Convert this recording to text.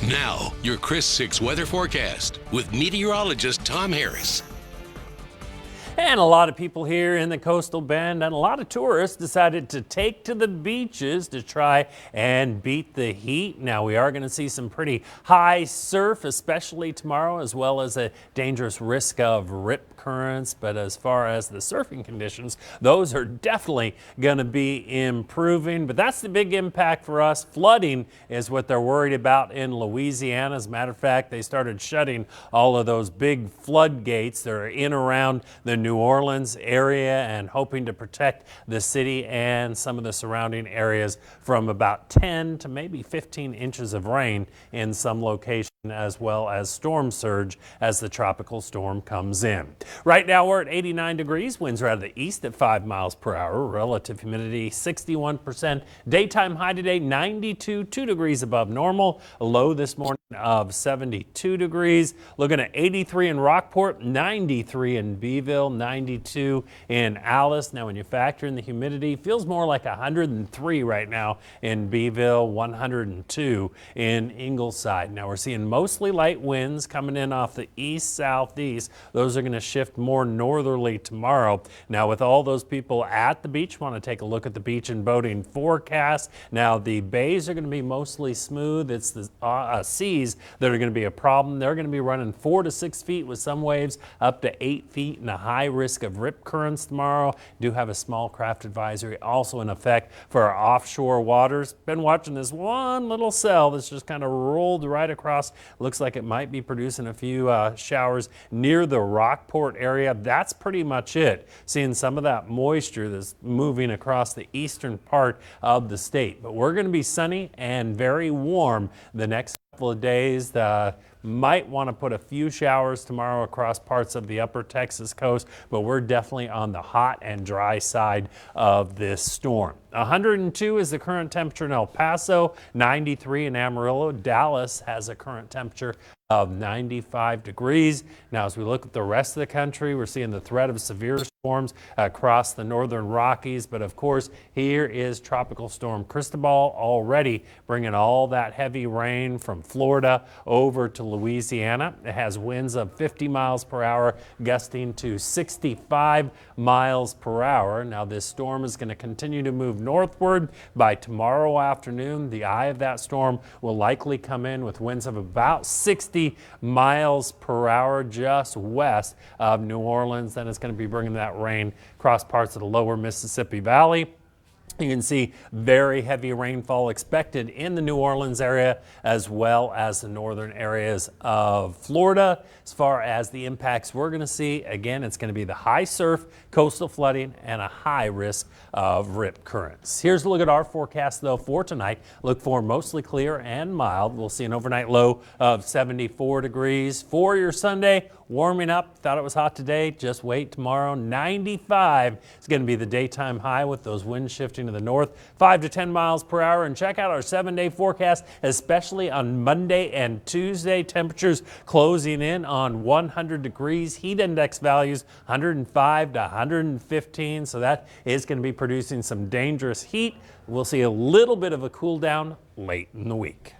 Now, your Chris 6 weather forecast with meteorologist Tom Harris. And a lot of people here in the coastal bend and a lot of tourists decided to take to the beaches to try and beat the heat. Now we are going to see some pretty high surf, especially tomorrow, as well as a dangerous risk of rip currents. But as far as the surfing conditions, those are definitely going to be improving. But that's the big impact for us. Flooding is what they're worried about in Louisiana. As a matter of fact, they started shutting all of those big floodgates that are in around the New Orleans area and hoping to protect the city and some of the surrounding areas from about 10 to maybe 15 inches of rain in some locations, as well as storm surge as the tropical storm comes in. Right now we're at 89 degrees. Winds are out of the east at 5 miles per hour. Relative humidity 61%. Daytime high today 92, 2 degrees above normal. A low this morning of 72 degrees. Looking at 83 in Rockport, 93 in Beeville, 92 in Alice. Now when you factor in the humidity, feels more like 103 right now in Beeville, 102 in Ingleside. Now we're seeing mostly light winds coming in off the east-southeast. Those are going to shift more northerly tomorrow. Now with all those people at the beach, want to take a look at the beach and boating forecast. Now the bays are going to be mostly smooth. It's the seas that are going to be a problem. They're going to be running 4 to 6 feet with some waves up to 8 feet and a high risk of rip currents tomorrow. Do have a small craft advisory also in effect for our offshore waters. Been watching this one little cell that's just kind of rolled right across. Looks like it might be producing a few showers near the Rockport area. That's pretty much it. Seeing some of that moisture that's moving across the eastern part of the state. But we're going to be sunny and very warm the next couple of days. Might want to put a few showers tomorrow across parts of the upper Texas coast, but we're definitely on the hot and dry side of this storm. 102 is the current temperature in El Paso, 93 in Amarillo. Dallas has a current temperature of 95 degrees. Now, as we look at the rest of the country, we're seeing the threat of severe storms across the northern Rockies. But of course, here is Tropical Storm Cristobal already bringing all that heavy rain from Florida over to Louisiana. It has winds of 50 miles per hour, gusting to 65 miles per hour. Now, this storm is going to continue to move northward. By tomorrow afternoon, the eye of that storm will likely come in with winds of about 60 miles per hour just west of New Orleans. Then it's going to be bringing that rain across parts of the lower Mississippi Valley. You can see very heavy rainfall expected in the New Orleans area as well as the northern areas of Florida. As far as the impacts we're going to see, again, it's going to be the high surf, coastal flooding, and a high risk of rip currents. Here's a look at our forecast, though, for tonight. Look for mostly clear and mild. We'll see an overnight low of 74 degrees. For your Sunday, warming up. Thought it was hot today. Just wait tomorrow. 95 is going to be the daytime high with those winds shifting to the north, 5 to 10 miles per hour. And check out our 7-day forecast, especially on Monday and Tuesday. Temperatures closing in on 100 degrees. Heat index values 105 to 115. So that is going to be producing some dangerous heat. We'll see a little bit of a cool down late in the week.